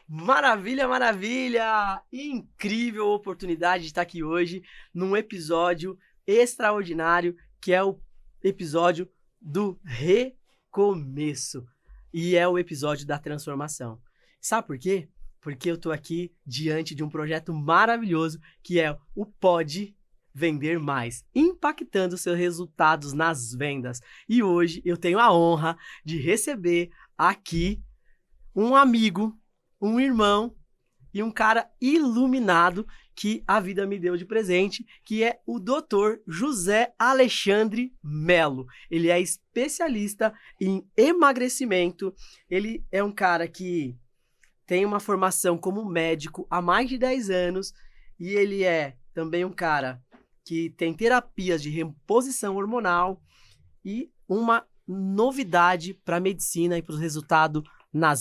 Maravilha, maravilha! Incrível oportunidade de estar aqui hoje num episódio extraordinário, que é o episódio do recomeço. E é o episódio da transformação. Sabe por quê? Porque eu tô aqui diante de um projeto maravilhoso, que é o Pode Vender Mais, impactando seus resultados nas vendas. E hoje eu tenho a honra de receber aqui um amigo, um irmão e um cara iluminado que a vida me deu de presente, que é o Dr. José Alexandre Melo. Ele é especialista em emagrecimento. Ele é um cara que tem uma formação como médico há mais de 10 anos e ele é também um cara que tem terapias de reposição hormonal e uma novidade para a medicina e para o resultado na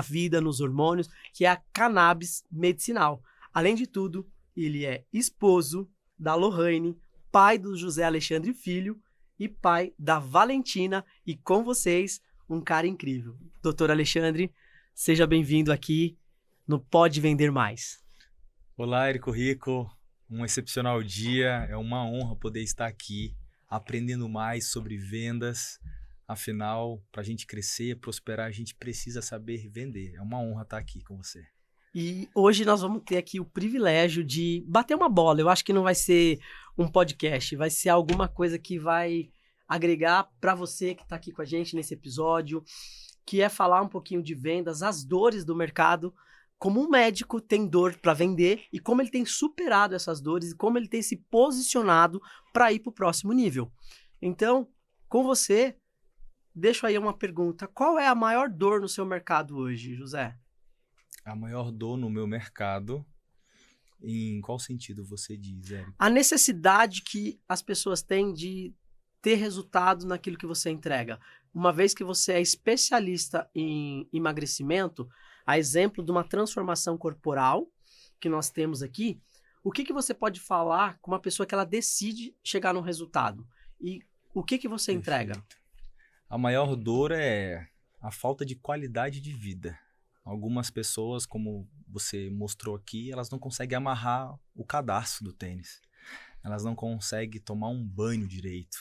vida, nos hormônios, que é a cannabis medicinal. Além de tudo, ele é esposo da Lohane, pai do José Alexandre Filho e pai da Valentina. E com vocês, um cara incrível. Doutor Alexandre, seja bem-vindo aqui no Pode Vender Mais. Olá, Érico Rico. Um excepcional dia. É uma honra poder estar aqui aprendendo mais sobre vendas. Afinal, para a gente crescer, prosperar, a gente precisa saber vender. É uma honra estar aqui com você. E hoje nós vamos ter aqui o privilégio de bater uma bola. Eu acho que não vai ser um podcast, vai ser alguma coisa que vai agregar para você que está aqui com a gente nesse episódio, que é falar um pouquinho de vendas, as dores do mercado, como um médico tem dor para vender e como ele tem superado essas dores e como ele tem se posicionado para ir para o próximo nível. Então, com você, deixo aí uma pergunta. Qual é a maior dor no seu mercado hoje, José? A maior dor no meu mercado, em qual sentido você diz, Érico? A necessidade que as pessoas têm de ter resultado naquilo que você entrega. Uma vez que você é especialista em emagrecimento, a exemplo de uma transformação corporal que nós temos aqui, o que você pode falar com uma pessoa que ela decide chegar num resultado? E o que você entrega? Perfeito. A maior dor é a falta de qualidade de vida. Algumas pessoas, como você mostrou aqui, elas não conseguem amarrar o cadarço do tênis. Elas não conseguem tomar um banho direito.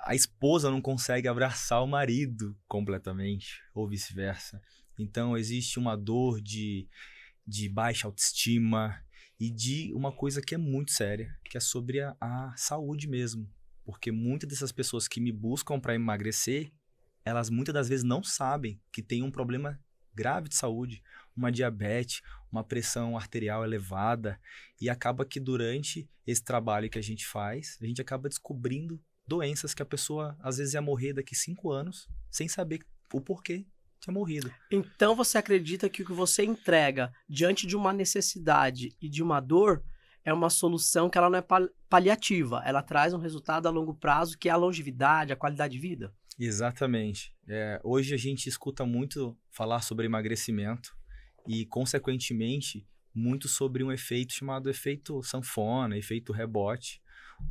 A esposa não consegue abraçar o marido completamente, ou vice-versa. Então, existe uma dor de baixa autoestima e de uma coisa que é muito séria, que é sobre a saúde mesmo. Porque muitas dessas pessoas que me buscam para emagrecer, elas muitas das vezes não sabem que tem um problema grave de saúde, uma diabetes, uma pressão arterial elevada, e acaba que durante esse trabalho que a gente faz, a gente acaba descobrindo doenças que a pessoa às vezes ia morrer daqui 5 anos, sem saber o porquê tinha morrido. Então você acredita que o que você entrega diante de uma necessidade e de uma dor é uma solução que ela não é paliativa, ela traz um resultado a longo prazo, que é a longevidade, a qualidade de vida? Exatamente. Hoje a gente escuta muito falar sobre emagrecimento e, consequentemente, muito sobre um efeito chamado efeito sanfona, efeito rebote,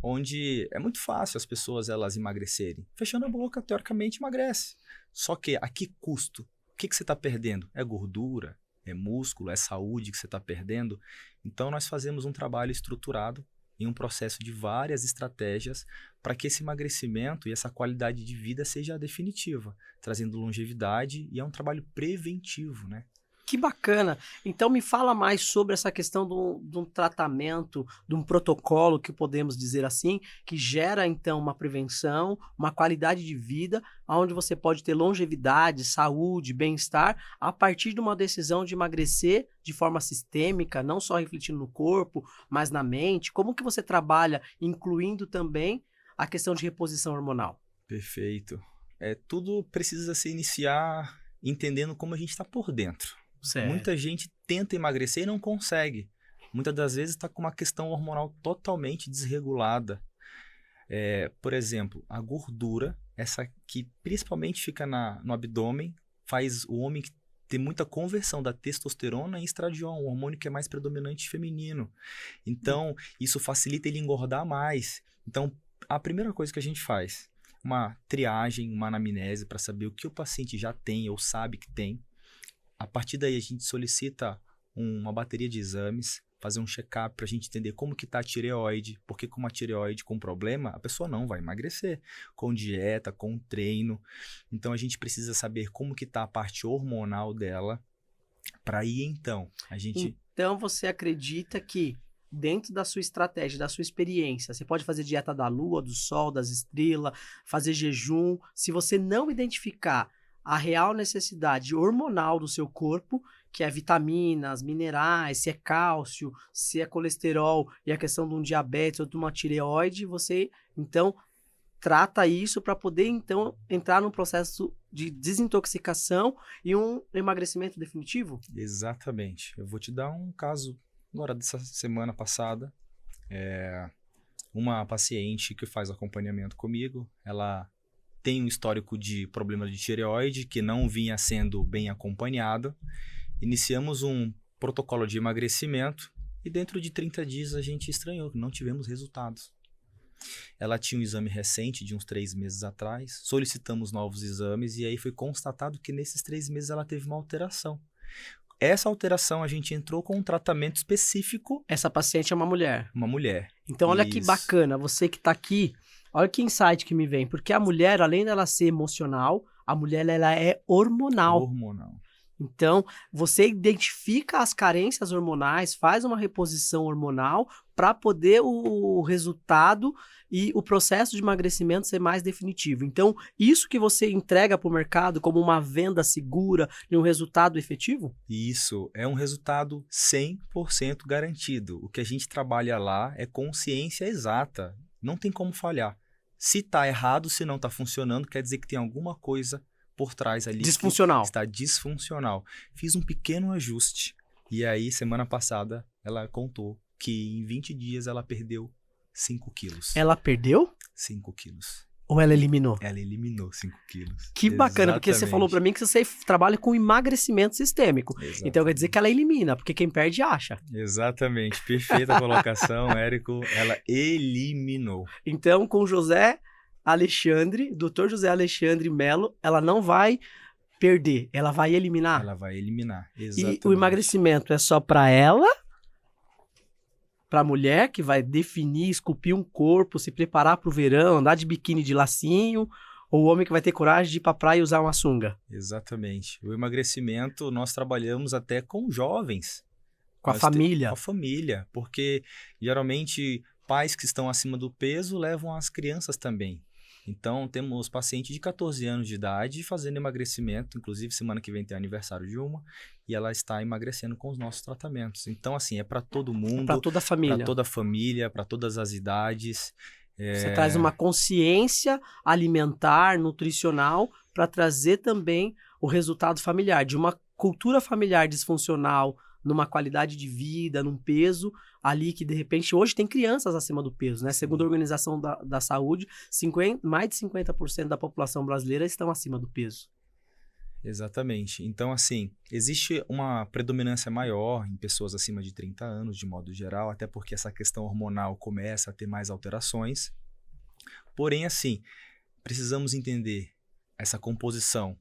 onde é muito fácil as pessoas elas emagrecerem. Fechando a boca, teoricamente, emagrece. Só que a que custo? O que você está perdendo? É gordura? É músculo? É saúde que você está perdendo? Então, nós fazemos um trabalho estruturado em um processo de várias estratégias para que esse emagrecimento e essa qualidade de vida seja definitiva, trazendo longevidade, e é um trabalho preventivo, né? Que bacana! Então me fala mais sobre essa questão de um tratamento, de um protocolo, que podemos dizer assim, que gera então uma prevenção, uma qualidade de vida, onde você pode ter longevidade, saúde, bem-estar, a partir de uma decisão de emagrecer de forma sistêmica, não só refletindo no corpo, mas na mente. Como que você trabalha, incluindo também a questão de reposição hormonal? Perfeito. Tudo precisa se iniciar entendendo como a gente está por dentro. Certo. Muita gente tenta emagrecer e não consegue. Muitas das vezes está com uma questão hormonal totalmente desregulada. Por exemplo, a gordura, essa que principalmente fica no abdômen, faz o homem ter muita conversão da testosterona em estradiol, um hormônio que é mais predominante feminino. Então, isso facilita ele engordar mais. Então, a primeira coisa que a gente faz, uma triagem, uma anamnese para saber o que o paciente já tem ou sabe que tem. A partir daí a gente solicita uma bateria de exames, fazer um check-up para a gente entender como que está a tireoide, porque com uma tireoide com problema, a pessoa não vai emagrecer, com dieta, com treino. Então a gente precisa saber como que está a parte hormonal dela, para aí então a gente... Então você acredita que dentro da sua estratégia, da sua experiência, você pode fazer dieta da lua, do sol, das estrelas, fazer jejum. Se você não identificar a real necessidade hormonal do seu corpo, que é vitaminas, minerais, se é cálcio, se é colesterol e a questão de um diabetes ou de uma tireoide, você então trata isso para poder então entrar num processo de desintoxicação e um emagrecimento definitivo? Exatamente. Eu vou te dar um caso agora dessa semana passada. Uma paciente que faz acompanhamento comigo, ela tem um histórico de problema de tireoide que não vinha sendo bem acompanhado. Iniciamos um protocolo de emagrecimento e dentro de 30 dias a gente estranhou, não tivemos resultados. Ela tinha um exame recente de uns 3 meses atrás, solicitamos novos exames e aí foi constatado que nesses 3 meses ela teve uma alteração. Essa alteração a gente entrou com um tratamento específico. Essa paciente é uma mulher. Uma mulher. Então olha que bacana, você que está aqui, olha que insight que me vem, porque a mulher, além dela ser emocional, a mulher ela é hormonal. Hormonal. Então, você identifica as carências hormonais, faz uma reposição hormonal para poder o resultado e o processo de emagrecimento ser mais definitivo. Então, isso que você entrega para o mercado como uma venda segura e um resultado efetivo? Isso, é um resultado 100% garantido. O que a gente trabalha lá é consciência exata. Não tem como falhar. Se está errado, se não está funcionando, quer dizer que tem alguma coisa por trás ali. Disfuncional. Está disfuncional. Fiz um pequeno ajuste. E aí, semana passada, ela contou que em 20 dias ela perdeu 5 quilos. Ela perdeu? 5 quilos. Ou ela eliminou? Ela eliminou 5 quilos. Que bacana, porque você falou pra mim que você trabalha com emagrecimento sistêmico. Exatamente. Então quer dizer que ela elimina, porque quem perde acha. Exatamente. Perfeita colocação, Érico. Ela eliminou. Então, com José Alexandre, Dr. José Alexandre Melo, ela não vai perder, ela vai eliminar. Ela vai eliminar, exatamente. E o emagrecimento é só para ela, para a mulher que vai definir, esculpir um corpo, se preparar para o verão, andar de biquíni de lacinho, ou o homem que vai ter coragem de ir para a praia e usar uma sunga? Exatamente. O emagrecimento nós trabalhamos até com jovens. Com a família. Com a família, porque geralmente pais que estão acima do peso levam as crianças também. Então, temos paciente de 14 anos de idade fazendo emagrecimento, inclusive semana que vem tem aniversário de uma, e ela está emagrecendo com os nossos tratamentos. Então, assim, é para todo mundo. Para toda a família. Para toda a família, para todas as idades. Você traz uma consciência alimentar, nutricional, para trazer também o resultado familiar, de uma cultura familiar disfuncional, numa qualidade de vida, num peso ali que, de repente, hoje tem crianças acima do peso, né? Segundo a Organização da Saúde, mais de 50% da população brasileira estão acima do peso. Exatamente. Então, assim, existe uma predominância maior em pessoas acima de 30 anos, de modo geral, até porque essa questão hormonal começa a ter mais alterações. Porém, assim, precisamos entender essa composição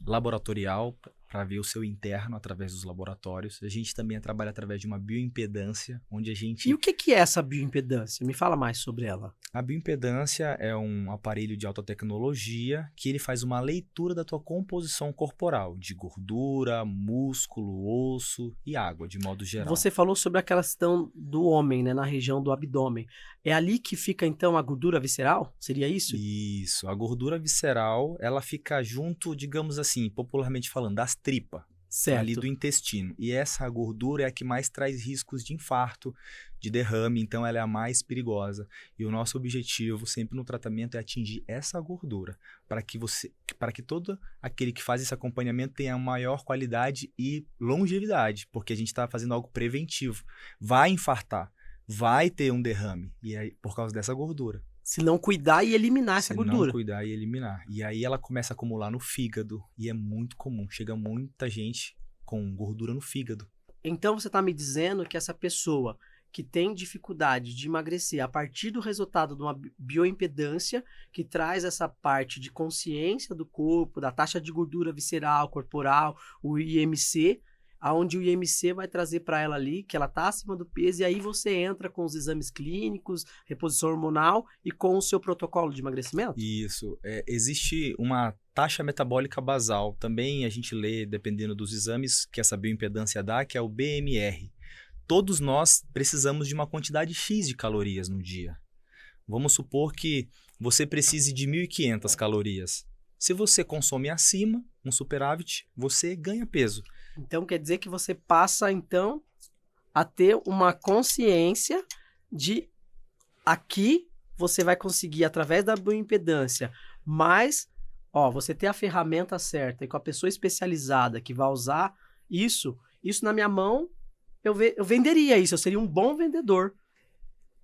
laboratorial para ver o seu interno através dos laboratórios. A gente também trabalha através de uma bioimpedância, onde a gente... E o que é essa bioimpedância? Me fala mais sobre ela. A bioimpedância é um aparelho de alta tecnologia que ele faz uma leitura da tua composição corporal, de gordura, músculo, osso e água, de modo geral. Você falou sobre aquela questão do homem, né, na região do abdômen. É ali que fica, então, a gordura visceral? Seria isso? Isso. A gordura visceral, ela fica junto, digamos assim, popularmente falando, das tripas. Certo. Ali do intestino. E essa gordura é a que mais traz riscos de infarto, de derrame, então ela é a mais perigosa. E o nosso objetivo sempre no tratamento é atingir essa gordura, para que todo aquele que faz esse acompanhamento tenha maior qualidade e longevidade, porque a gente está fazendo algo preventivo. Vai infartar, vai ter um derrame, e aí, por causa dessa gordura. Se não cuidar e eliminar essa gordura. Se não cuidar e eliminar. E aí ela começa a acumular no fígado. E é muito comum. Chega muita gente com gordura no fígado. Então você está me dizendo que essa pessoa que tem dificuldade de emagrecer a partir do resultado de uma bioimpedância, que traz essa parte de consciência do corpo, da taxa de gordura visceral, corporal, o IMC, aonde o IMC vai trazer para ela ali que ela está acima do peso, e aí você entra com os exames clínicos, reposição hormonal e com o seu protocolo de emagrecimento? Isso. Existe uma taxa metabólica basal. Também a gente lê, dependendo dos exames que essa bioimpedância dá, que é o BMR. Todos nós precisamos de uma quantidade X de calorias no dia. Vamos supor que você precise de 1.500 calorias. Se você consome acima, um superávit, você ganha peso. Então quer dizer que você passa então a ter uma consciência de aqui você vai conseguir através da bioimpedância, mas você ter a ferramenta certa e com a pessoa especializada que vai usar isso na minha mão, eu venderia isso, eu seria um bom vendedor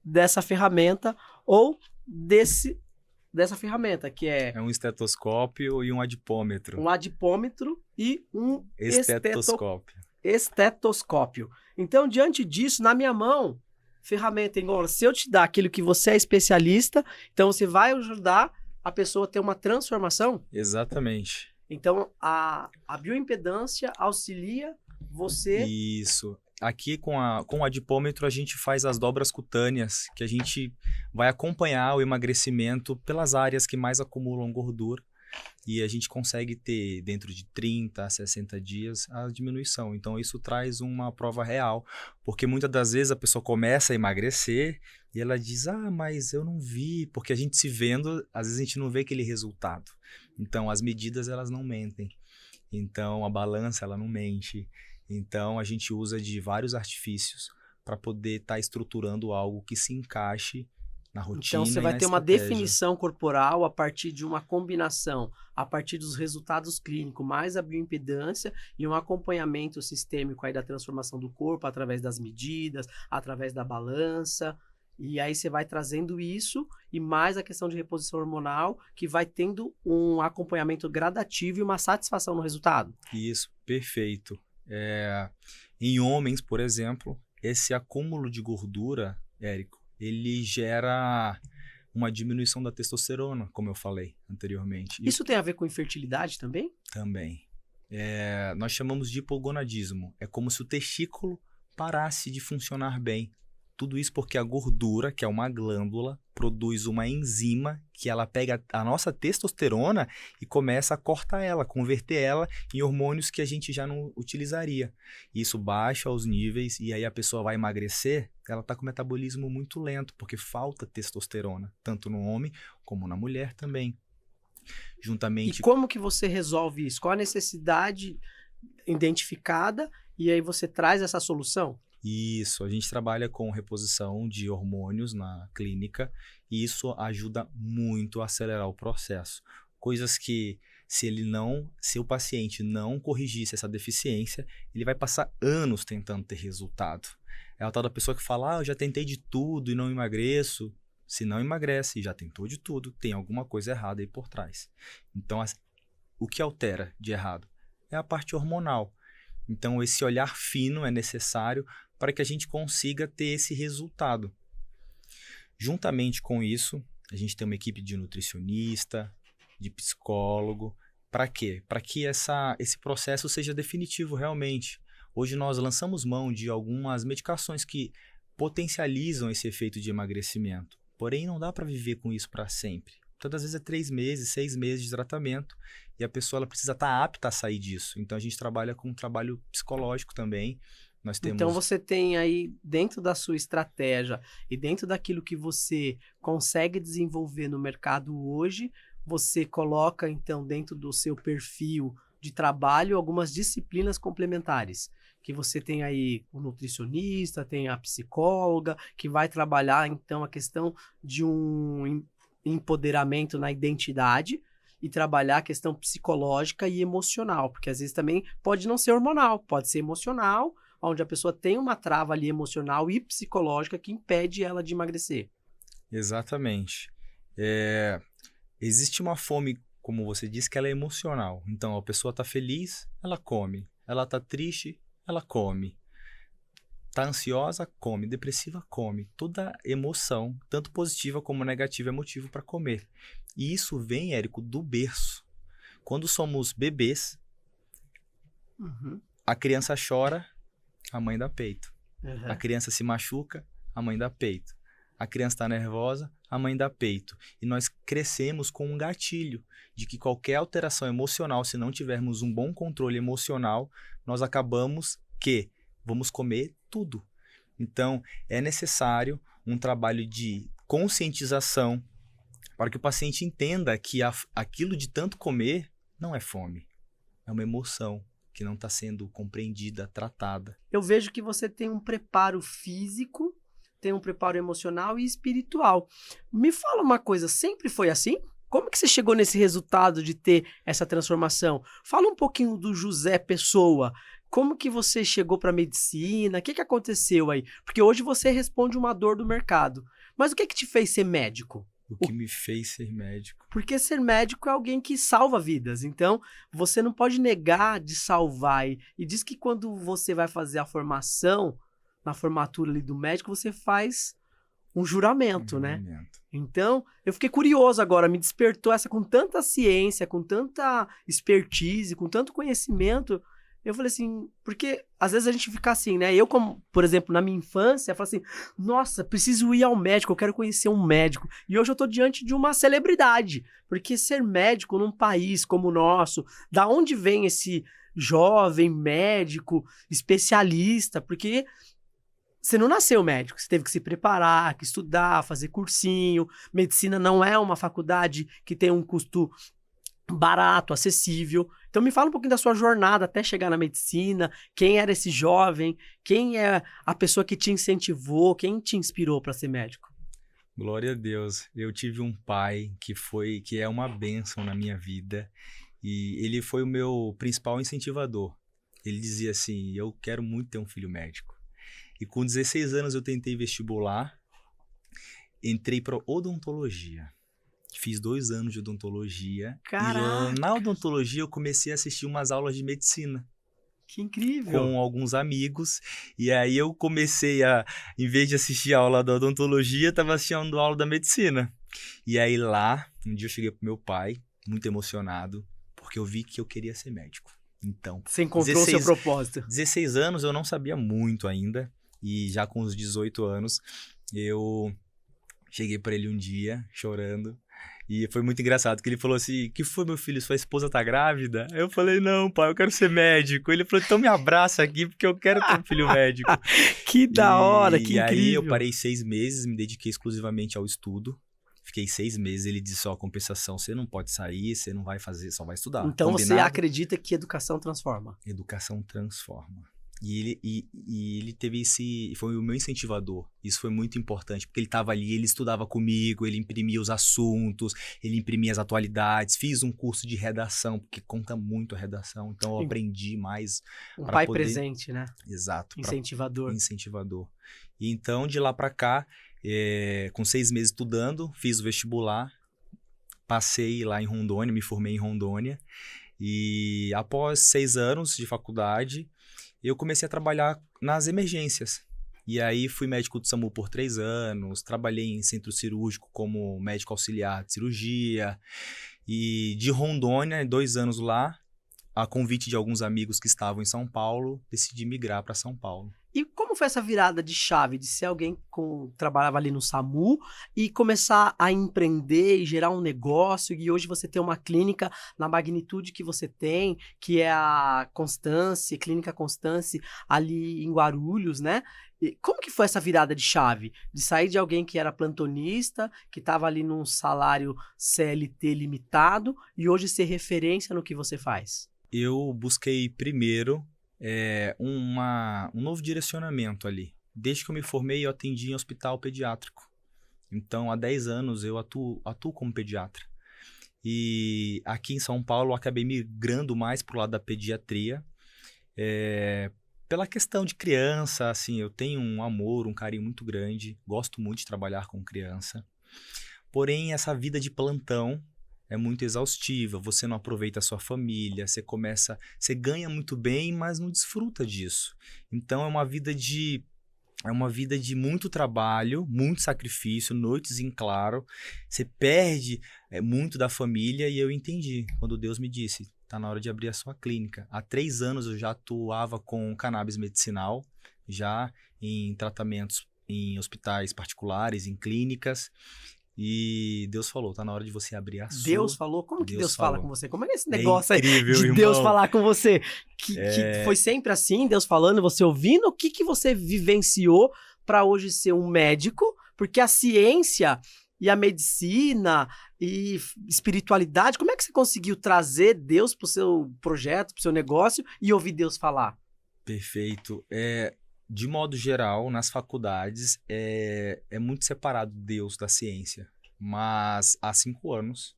dessa ferramenta ou dessa ferramenta, que é um estetoscópio e um adipômetro. Um adipômetro e um estetoscópio. Estetoscópio. Então, diante disso, na minha mão, ferramenta, igual, se eu te dar aquilo que você é especialista, então você vai ajudar a pessoa a ter uma transformação? Exatamente. Então, a bioimpedância auxilia você... Isso. Aqui com o adipômetro a gente faz as dobras cutâneas, que a gente vai acompanhar o emagrecimento pelas áreas que mais acumulam gordura e a gente consegue ter dentro de 30 a 60 dias a diminuição. Então isso traz uma prova real, porque muitas das vezes a pessoa começa a emagrecer e ela diz, mas eu não vi, porque a gente se vendo, às vezes a gente não vê aquele resultado. Então as medidas elas não mentem, então a balança ela não mente. Então, a gente usa de vários artifícios para poder estar estruturando algo que se encaixe na rotina. Então, você vai ter uma definição corporal a partir de uma combinação, a partir dos resultados clínicos, mais a bioimpedância e um acompanhamento sistêmico aí da transformação do corpo através das medidas, através da balança. E aí você vai trazendo isso e mais a questão de reposição hormonal, que vai tendo um acompanhamento gradativo e uma satisfação no resultado. Isso, perfeito. Em homens, por exemplo, esse acúmulo de gordura, Érico, ele gera uma diminuição da testosterona, como eu falei anteriormente. Isso tem a ver com infertilidade também? Também. Nós chamamos de hipogonadismo. É como se o testículo parasse de funcionar bem. Tudo isso porque a gordura, que é uma glândula, produz uma enzima que ela pega a nossa testosterona e começa a cortar ela, converter ela em hormônios que a gente já não utilizaria. Isso baixa os níveis e aí a pessoa vai emagrecer, ela está com o metabolismo muito lento, porque falta testosterona, tanto no homem como na mulher também. Juntamente... E como que você resolve isso? Qual a necessidade identificada e aí você traz essa solução? Isso, a gente trabalha com reposição de hormônios na clínica e isso ajuda muito a acelerar o processo. Coisas que se o paciente não corrigisse essa deficiência, ele vai passar anos tentando ter resultado. É a tal da pessoa que fala, eu já tentei de tudo e não emagreço. Se não emagrece e já tentou de tudo, tem alguma coisa errada aí por trás. Então, o que altera de errado é a parte hormonal. Então, esse olhar fino é necessário para que a gente consiga ter esse resultado. Juntamente com isso, a gente tem uma equipe de nutricionista, de psicólogo. Para quê? Para que esse processo seja definitivo realmente. Hoje nós lançamos mão de algumas medicações que potencializam esse efeito de emagrecimento. Porém, não dá para viver com isso para sempre. Todas as vezes é 3 meses, 6 meses de tratamento e a pessoa ela precisa estar apta a sair disso. Então, a gente trabalha com um trabalho psicológico também. Então, você tem aí, dentro da sua estratégia e dentro daquilo que você consegue desenvolver no mercado hoje, você coloca, então, dentro do seu perfil de trabalho, algumas disciplinas complementares. Que você tem aí o nutricionista, tem a psicóloga, que vai trabalhar, então, a questão de um empoderamento na identidade e trabalhar a questão psicológica e emocional, porque às vezes também pode não ser hormonal, pode ser emocional, onde a pessoa tem uma trava ali emocional e psicológica que impede ela de emagrecer. Exatamente. Existe uma fome, como você disse, que ela é emocional. Então, a pessoa está feliz, ela come. Ela está triste, ela come. Tá ansiosa? Come. Depressiva? Come. Toda emoção, tanto positiva como negativa, é motivo para comer. E isso vem, Érico, do berço. Quando somos bebês, Uhum. a criança chora, a mãe dá peito. Uhum. A criança se machuca, a mãe dá peito. A criança está nervosa, a mãe dá peito. E nós crescemos com um gatilho de que qualquer alteração emocional, se não tivermos um bom controle emocional, nós acabamos que vamos comer tudo. Então, é necessário um trabalho de conscientização para que o paciente entenda que aquilo de tanto comer não é fome, é uma emoção que não está sendo compreendida, tratada. Eu vejo que você tem um preparo físico, tem um preparo emocional e espiritual. Me fala uma coisa, sempre foi assim? Como que você chegou nesse resultado de ter essa transformação? Fala um pouquinho do José Pessoa. Como que você chegou para a medicina? O que aconteceu aí? Porque hoje você responde uma dor do mercado. Mas o que te fez ser médico? O que me fez ser médico? Porque ser médico é alguém que salva vidas. Então, você não pode negar de salvar. E diz que quando você vai fazer a formação, na formatura ali do médico, você faz um juramento, né? Então, eu fiquei curioso agora, me despertou essa com tanta ciência, com tanta expertise, com tanto conhecimento. Eu falei assim, porque às vezes a gente fica assim, né? Eu, como, por exemplo, na minha infância, eu falo assim, nossa, preciso ir ao médico, eu quero conhecer um médico. E hoje eu tô diante de uma celebridade, porque ser médico num país como o nosso, da onde vem esse jovem médico, especialista? Porque você não nasceu médico, você teve que se preparar, que estudar, fazer cursinho. Medicina não é uma faculdade que tem um custo barato, acessível. Então me fala um pouquinho da sua jornada até chegar na medicina, quem era esse jovem, quem é a pessoa que te incentivou, quem te inspirou para ser médico? Glória a Deus. Eu tive um pai que é uma bênção na minha vida e ele foi o meu principal incentivador. Ele dizia assim, eu quero muito ter um filho médico. E com 16 anos eu tentei vestibular, entrei para odontologia. Fiz 2 anos de odontologia. Caraca! E na odontologia eu comecei a assistir umas aulas de medicina. Que incrível! Com alguns amigos. E aí eu comecei em vez de assistir a aula da odontologia, estava assistindo a aula da medicina. E aí lá, um dia eu cheguei pro meu pai, muito emocionado, porque eu vi que eu queria ser médico. Então, você encontrou o seu propósito. 16 anos eu não sabia muito ainda. E já com os 18 anos, eu cheguei para ele um dia, chorando. E foi muito engraçado, que ele falou assim, que foi, meu filho, sua esposa tá grávida? Eu falei, não, pai, eu quero ser médico. Ele falou, então me abraça aqui, porque eu quero ter um filho médico. Que da hora, que incrível. E aí eu parei 6 meses, me dediquei exclusivamente ao estudo. Fiquei 6 meses, ele disse, ó, compensação, você não pode sair, você não vai fazer, só vai estudar. Então Combinado? Você acredita que educação transforma? Educação transforma. E ele teve foi o meu incentivador. Isso foi muito importante, porque ele estava ali, ele estudava comigo, ele imprimia os assuntos, ele imprimia as atualidades. Fiz um curso de redação, porque conta muito a redação, então eu aprendi mais. Um pai presente, né? Exato. Incentivador. Incentivador. E então, de lá para cá, com 6 meses estudando, fiz o vestibular, passei lá em Rondônia, me formei em Rondônia. E após 6 anos de faculdade, eu comecei a trabalhar nas emergências. E aí fui médico do SAMU por 3 anos, trabalhei em centro cirúrgico como médico auxiliar de cirurgia. E de Rondônia, 2 anos lá, a convite de alguns amigos que estavam em São Paulo, decidi migrar para São Paulo. E como foi essa virada de chave, de ser alguém que trabalhava ali no SAMU e começar a empreender e gerar um negócio, e hoje você tem uma clínica na magnitude que você tem, que é a Constance, Clínica Constance, ali em Guarulhos, né? E como que foi essa virada de chave? De sair de alguém que era plantonista, que estava ali num salário CLT limitado, e hoje ser referência no que você faz? Eu busquei primeiro um novo direcionamento ali. Desde que eu me formei, eu atendi em hospital pediátrico. Então, há 10 anos eu atuo como pediatra. E aqui em São Paulo, eu acabei migrando mais para o lado da pediatria. Pela questão de criança, assim, eu tenho um amor, um carinho muito grande. Gosto muito de trabalhar com criança. Porém, essa vida de plantão é muito exaustiva, você não aproveita a sua família, você ganha muito bem, mas não desfruta disso. Então é uma vida de É uma vida de muito trabalho, muito sacrifício, noites em claro. Você perde muito da família e eu entendi quando Deus me disse, tá na hora de abrir a sua clínica. Há 3 anos eu já atuava com cannabis medicinal, já em tratamentos em hospitais particulares, em clínicas. E Deus falou, tá na hora de você abrir a sua... Deus falou? Como que Deus fala com você? Como é esse negócio incrível, aí de irmão. Deus falar com você? Que foi sempre assim, Deus falando, você ouvindo? O que você vivenciou para hoje ser um médico? Porque a ciência e a medicina e espiritualidade, como é que você conseguiu trazer Deus pro seu projeto, pro seu negócio e ouvir Deus falar? Perfeito. De modo geral, nas faculdades, é muito separado Deus da ciência. Mas há 5 anos,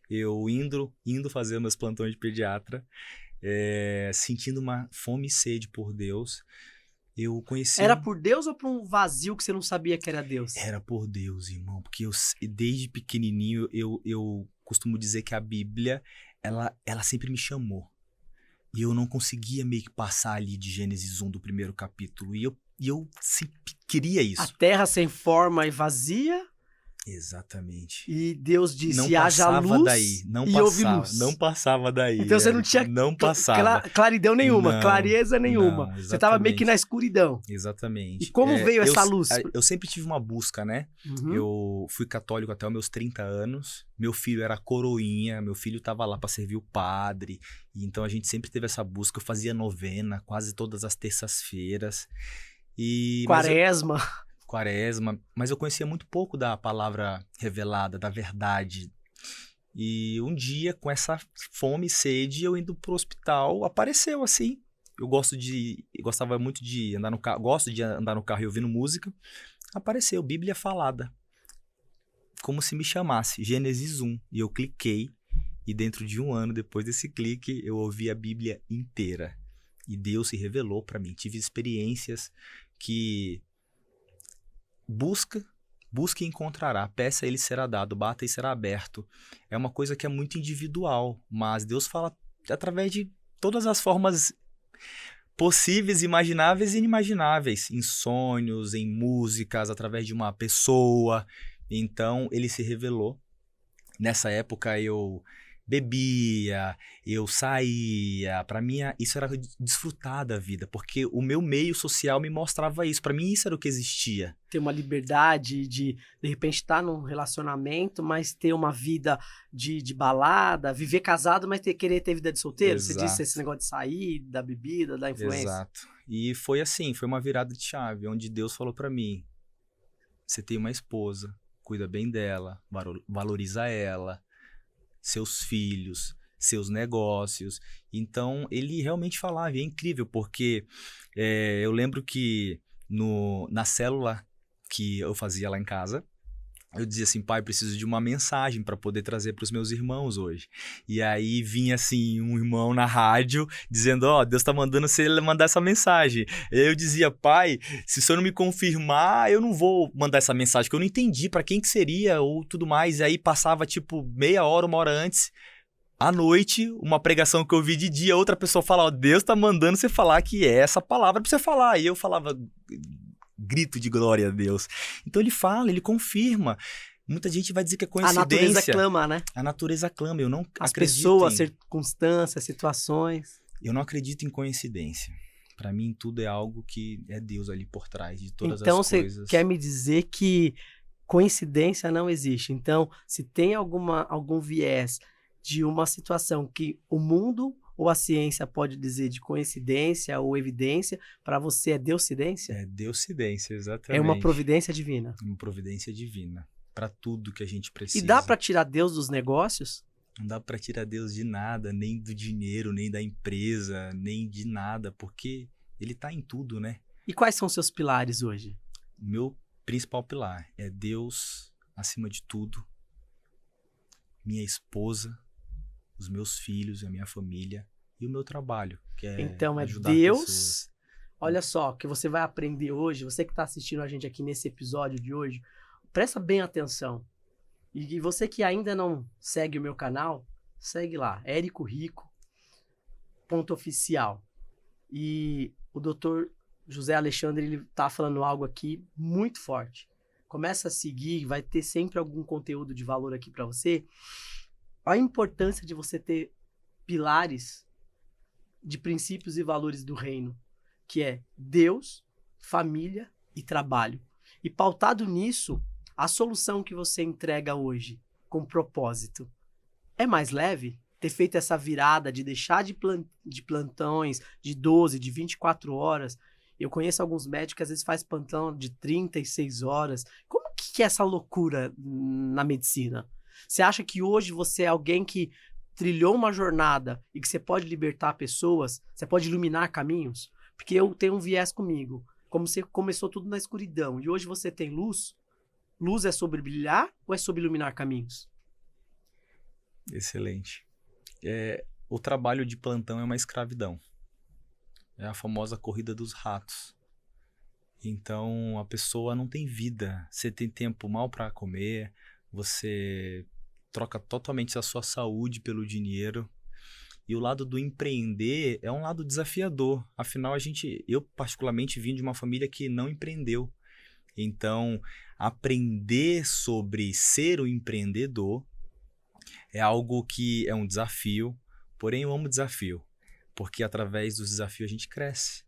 eu indo fazer meus plantões de pediatra, sentindo uma fome e sede por Deus, eu conheci... Era por Deus ou por um vazio que você não sabia que era Deus? Era por Deus, irmão. Porque desde pequenininho, eu costumo dizer que a Bíblia, ela sempre me chamou. E eu não conseguia meio que passar ali de Gênesis 1 do primeiro capítulo. E eu sempre queria isso. A terra sem forma e vazia. Exatamente. E Deus disse, não haja passava luz daí. Não e passava, houve luz. não passava daí. Então você não tinha não passava. claridão nenhuma, Não, clareza nenhuma. não, Você estava meio que na escuridão. Exatamente. E como veio essa luz? Eu sempre tive uma busca, né? Uhum. Eu fui católico até os meus 30 anos. Meu filho era coroinha, meu filho estava lá para servir o padre. E então a gente sempre teve essa busca. Eu fazia novena quase todas as terças-feiras. Quaresma, mas eu conhecia muito pouco da palavra revelada, da verdade. E um dia, com essa fome e sede, eu indo pro hospital, apareceu assim. Eu gostava muito de andar no carro, gosto de andar no carro e ouvindo música. Apareceu, Bíblia Falada. Como se me chamasse, Gênesis 1. E eu cliquei, e dentro de 1 ano, depois desse clique, eu ouvi a Bíblia inteira. E Deus se revelou para mim. Tive experiências que... Busca e encontrará, peça e ele será dado, bata e será aberto. É uma coisa que é muito individual, mas Deus fala através de todas as formas possíveis, imagináveis e inimagináveis, em sonhos, em músicas, através de uma pessoa. Então, ele se revelou. Nessa época, eu bebia, eu saía, para mim isso era desfrutar da vida, porque o meu meio social me mostrava isso, para mim isso era o que existia. Ter uma liberdade de repente estar num relacionamento, mas ter uma vida de balada, viver casado, mas querer ter vida de solteiro. Exato. Você disse esse negócio de sair, da bebida, da influência. Exato. E foi assim, foi uma virada de chave, onde Deus falou para mim, você tem uma esposa, cuida bem dela, valoriza ela, seus filhos, seus negócios. Então, ele realmente falava, e é incrível, porque eu lembro que na célula que eu fazia lá em casa, eu dizia assim, pai, preciso de uma mensagem para poder trazer para os meus irmãos hoje. E aí vinha assim, um irmão na rádio, dizendo, Deus tá mandando você mandar essa mensagem. Eu dizia, pai, se o senhor não me confirmar, eu não vou mandar essa mensagem, porque eu não entendi para quem que seria ou tudo mais. E aí passava tipo meia hora, 1 hora antes, à noite, uma pregação que eu vi de dia, outra pessoa fala, Deus tá mandando você falar que é essa palavra para você falar. E eu falava... grito de glória a Deus. Então ele fala, ele confirma. Muita gente vai dizer que é coincidência. A natureza clama, né? A natureza clama. Eu não As acredito pessoas, circunstâncias, situações. Eu não acredito em coincidência. Para mim, tudo é algo que é Deus ali por trás de todas então, as coisas. Então, você quer me dizer que coincidência não existe. Então, se tem algum viés de uma situação que o mundo... ou a ciência pode dizer de coincidência ou evidência, para você é deucidência? É deucidência, exatamente. É uma providência divina. Uma providência divina. Para tudo que a gente precisa. E dá para tirar Deus dos negócios? Não dá para tirar Deus de nada, nem do dinheiro, nem da empresa, nem de nada, porque ele tá em tudo, né? E quais são seus pilares hoje? Meu principal pilar é Deus acima de tudo, minha esposa, os meus filhos, a minha família e o meu trabalho, que é então, ajudar Deus, pessoas. Olha só, o que você vai aprender hoje, você que está assistindo a gente aqui nesse episódio de hoje, presta bem atenção. E você que ainda não segue o meu canal, segue lá, Érico Rico, _oficial. E o Dr. José Alexandre, ele tá falando algo aqui muito forte. Começa a seguir, vai ter sempre algum conteúdo de valor aqui para você. A importância de você ter pilares de princípios e valores do reino, que é Deus, família e trabalho. E pautado nisso, a solução que você entrega hoje, com propósito, é mais leve? Ter feito essa virada de deixar de plantões de 12, de 24 horas. Eu conheço alguns médicos que às vezes faz plantão de 36 horas. Como que é essa loucura na medicina? Você acha que hoje você é alguém que trilhou uma jornada e que você pode libertar pessoas, você pode iluminar caminhos? Porque eu tenho um viés comigo. Como você começou tudo na escuridão e hoje você tem luz, luz é sobre brilhar ou é sobre iluminar caminhos? Excelente. O trabalho de plantão é uma escravidão. É a famosa corrida dos ratos. Então, a pessoa não tem vida. Você tem tempo mal para comer, você troca totalmente a sua saúde pelo dinheiro. E o lado do empreender é um lado desafiador. Afinal, eu particularmente vim de uma família que não empreendeu. Então, aprender sobre ser um empreendedor é algo que é um desafio, porém eu amo desafio, porque através dos desafios a gente cresce.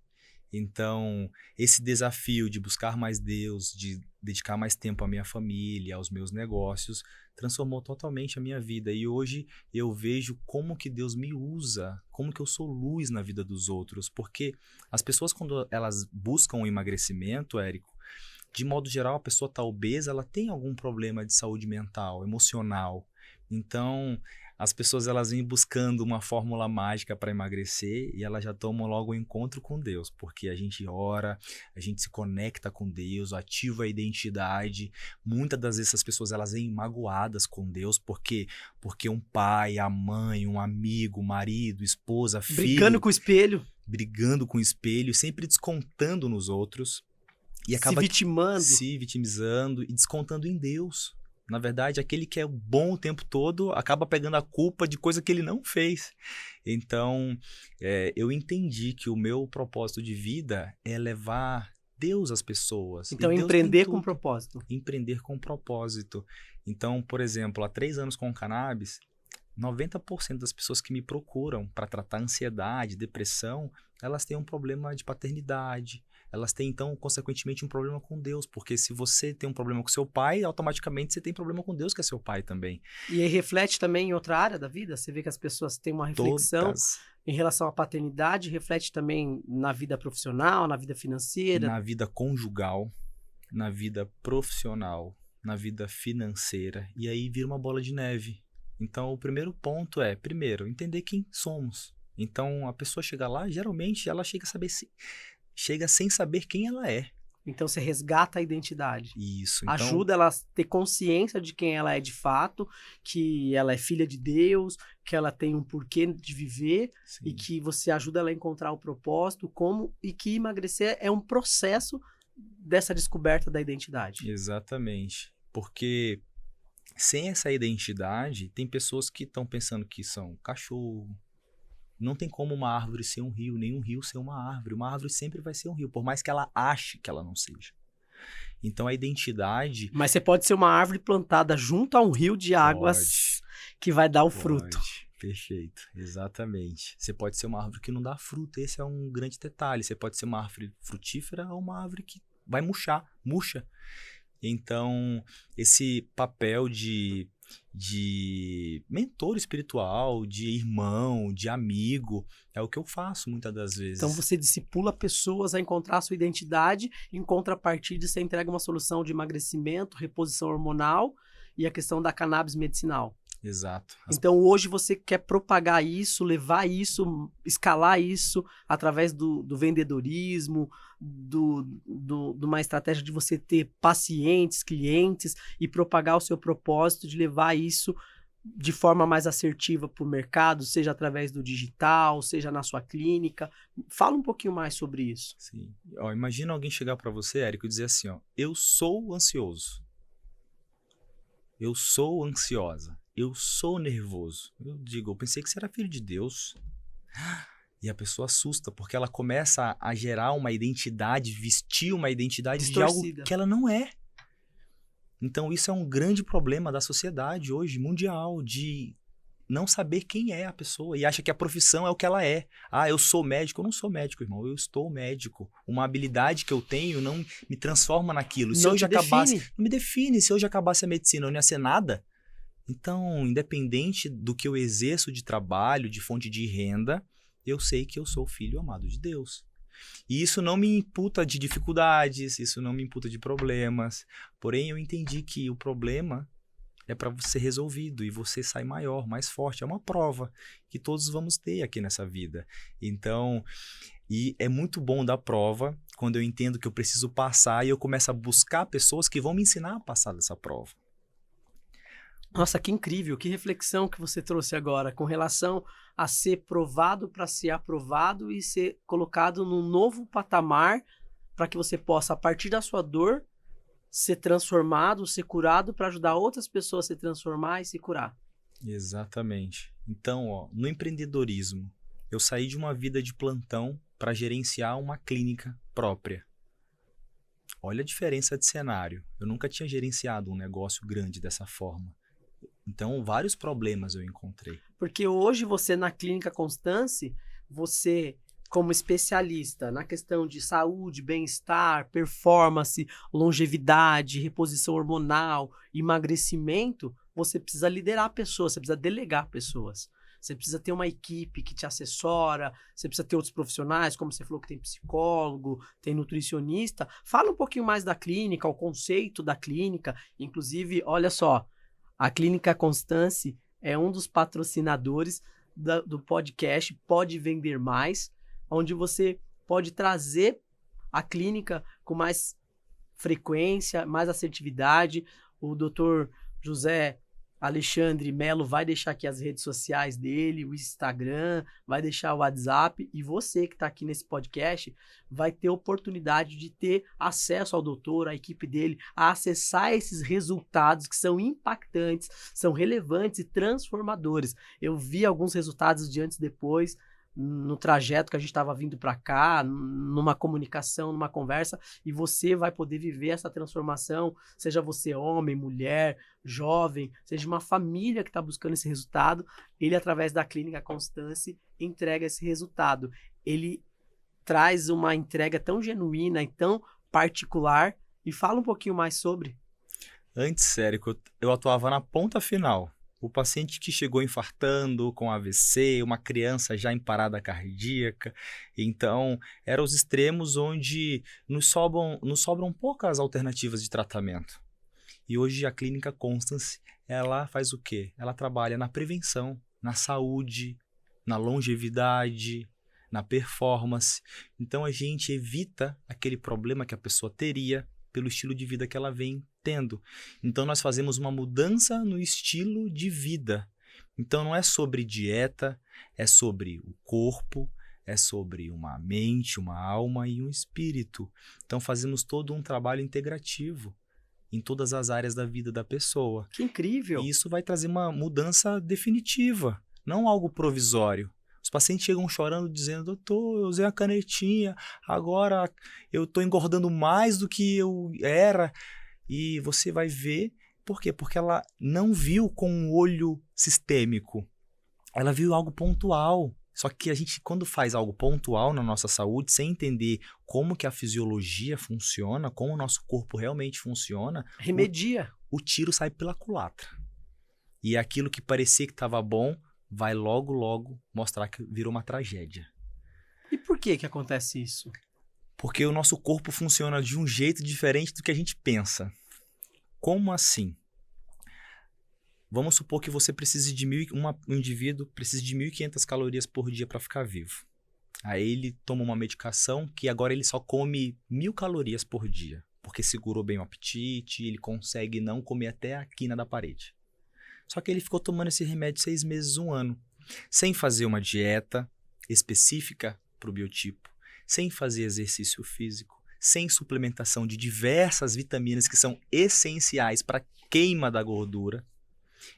Então, esse desafio de buscar mais Deus, de dedicar mais tempo à minha família, aos meus negócios, transformou totalmente a minha vida. E hoje eu vejo como que Deus me usa, como que eu sou luz na vida dos outros. Porque as pessoas, quando elas buscam um emagrecimento, Érico, de modo geral, a pessoa está obesa, ela tem algum problema de saúde mental, emocional. Então, as pessoas elas vêm buscando uma fórmula mágica para emagrecer e elas já tomam logo o encontro com Deus, porque a gente ora, a gente se conecta com Deus, ativa a identidade. Muitas das vezes as pessoas elas vêm magoadas com Deus, porque um pai, a mãe, um amigo, marido, esposa, filho... Brigando com o espelho. Brigando com o espelho, sempre descontando nos outros. E acaba se vitimizando e descontando em Deus. Na verdade, aquele que é bom o tempo todo acaba pegando a culpa de coisa que ele não fez. Então, eu entendi que o meu propósito de vida é levar Deus às pessoas. Então, Deus empreender com propósito. Empreender com propósito. Então, por exemplo, há 3 anos com cannabis, 90% das pessoas que me procuram para tratar ansiedade, depressão, elas têm um problema de paternidade. Elas têm, então, consequentemente, um problema com Deus. Porque se você tem um problema com seu pai, automaticamente você tem problema com Deus, que é seu pai também. E aí reflete também em outra área da vida? Você vê que as pessoas têm uma reflexão em relação à paternidade, reflete também na vida profissional, na vida financeira? Na vida conjugal, na vida profissional, na vida financeira. E aí vira uma bola de neve. Então, o primeiro ponto é, primeiro, entender quem somos. Então, a pessoa chega lá, geralmente, ela chega sem saber quem ela é. Então, você resgata a identidade. Isso. Então, ajuda ela a ter consciência de quem ela é de fato, que ela é filha de Deus, que ela tem um porquê de viver, sim, e que você ajuda ela a encontrar o propósito, e que emagrecer é um processo dessa descoberta da identidade. Exatamente. Porque sem essa identidade, tem pessoas que estão pensando que são cachorro. Não tem como uma árvore ser um rio, nem um rio ser uma árvore. Uma árvore sempre vai ser um rio, por mais que ela ache que ela não seja. Então, a identidade... Mas você pode ser uma árvore plantada junto a um rio de águas que vai dar o fruto. Perfeito, exatamente. Você pode ser uma árvore que não dá fruto, esse é um grande detalhe. Você pode ser uma árvore frutífera ou uma árvore que vai murcha. Então, esse papel de mentor espiritual, de irmão, de amigo, é o que eu faço muitas das vezes. Então você discipula pessoas a encontrar a sua identidade, em contrapartida você entrega uma solução de emagrecimento, reposição hormonal e a questão da cannabis medicinal. Exato. Então hoje você quer propagar isso, levar isso, escalar isso através do vendedorismo, de uma estratégia de você ter pacientes, clientes e propagar o seu propósito de levar isso de forma mais assertiva para o mercado, seja através do digital, seja na sua clínica. Fala um pouquinho mais sobre isso. Sim. Imagina alguém chegar para você, Érico, e dizer assim, eu sou ansioso. Eu sou ansiosa. Eu sou nervoso. Eu pensei que você era filho de Deus. E a pessoa assusta, porque ela começa a gerar uma identidade, vestir uma identidade Distorcida. de algo que ela não é. Então isso é um grande problema da sociedade hoje, mundial, de não saber quem é a pessoa e acha que a profissão é o que ela é. Ah, eu sou médico. Eu não sou médico, irmão. Eu estou médico. Uma habilidade que eu tenho não me transforma naquilo. Se Não hoje te acabasse, define. não me define. Se hoje acabasse a medicina, eu não ia ser nada. Então, independente do que eu exerço de trabalho, de fonte de renda, eu sei que eu sou filho amado de Deus. E isso não me imputa de dificuldades, isso não me imputa de problemas. Porém, eu entendi que o problema é para ser resolvido e você sai maior, mais forte. É uma prova que todos vamos ter aqui nessa vida. Então, e é muito bom dar prova quando eu entendo que eu preciso passar e eu começo a buscar pessoas que vão me ensinar a passar dessa prova. Nossa, que incrível, que reflexão que você trouxe agora com relação a ser provado para ser aprovado e ser colocado num novo patamar para que você possa, a partir da sua dor, ser transformado, ser curado para ajudar outras pessoas a se transformar e se curar. Exatamente. Então, ó, no empreendedorismo, eu saí de uma vida de plantão para gerenciar uma clínica própria. Olha a diferença de cenário. Eu nunca tinha gerenciado um negócio grande dessa forma. Então, vários problemas eu encontrei. Porque hoje você, na Clínica Constance, você, como especialista na questão de saúde, bem-estar, performance, longevidade, reposição hormonal, emagrecimento, você precisa liderar pessoas, você precisa delegar pessoas. Você precisa ter uma equipe que te assessora, você precisa ter outros profissionais, como você falou que tem psicólogo, tem nutricionista. Fala um pouquinho mais da clínica, o conceito da clínica. Inclusive, olha só, a Clínica Constance é um dos patrocinadores do podcast Pode Vender Mais, onde você pode trazer a clínica com mais frequência, mais assertividade. O Dr. José Alexandre Melo vai deixar aqui as redes sociais dele, o Instagram, vai deixar o WhatsApp, e você que está aqui nesse podcast vai ter oportunidade de ter acesso ao doutor, à equipe dele, a acessar esses resultados que são impactantes, são relevantes e transformadores. Eu vi alguns resultados de antes e depois, no trajeto que a gente estava vindo para cá, numa comunicação, numa conversa, e você vai poder viver essa transformação, seja você homem, mulher, jovem, seja uma família que está buscando esse resultado, ele, através da Clínica Constance, entrega esse resultado. Ele traz uma entrega tão genuína e tão particular, e fala um pouquinho mais sobre. Antes, Érico, eu atuava na ponta final. O paciente que chegou infartando com AVC, uma criança já em parada cardíaca. Então, eram os extremos onde nos sobram poucas alternativas de tratamento. E hoje a Clínica Constance, ela faz o quê? Ela trabalha na prevenção, na saúde, na longevidade, na performance. Então, a gente evita aquele problema que a pessoa teria pelo estilo de vida que ela vem tendo. Então, nós fazemos uma mudança no estilo de vida. Então, não é sobre dieta, é sobre o corpo, é sobre uma mente, uma alma e um espírito. Então, fazemos todo um trabalho integrativo em todas as áreas da vida da pessoa. Que incrível! E isso vai trazer uma mudança definitiva, não algo provisório. Os pacientes chegam chorando, dizendo: doutor, eu usei a canetinha, agora eu estou engordando mais do que eu era. E você vai ver, por quê? Porque ela não viu com um olho sistêmico, ela viu algo pontual. Só que a gente, quando faz algo pontual na nossa saúde, sem entender como que a fisiologia funciona, como o nosso corpo realmente funciona, remedia. O tiro sai pela culatra. E aquilo que parecia que estava bom, vai logo, logo mostrar que virou uma tragédia. E por que acontece isso? Porque o nosso corpo funciona de um jeito diferente do que a gente pensa. Como assim? Vamos supor que você precise de um indivíduo precisa de 1.500 calorias por dia para ficar vivo. Aí ele toma uma medicação que agora ele só come 1.000 calorias por dia, porque segurou bem o apetite, ele consegue não comer até a quina da parede. Só que ele ficou tomando esse remédio 6 meses, 1 ano, sem fazer uma dieta específica para o biotipo, sem fazer exercício físico, sem suplementação de diversas vitaminas que são essenciais para a queima da gordura.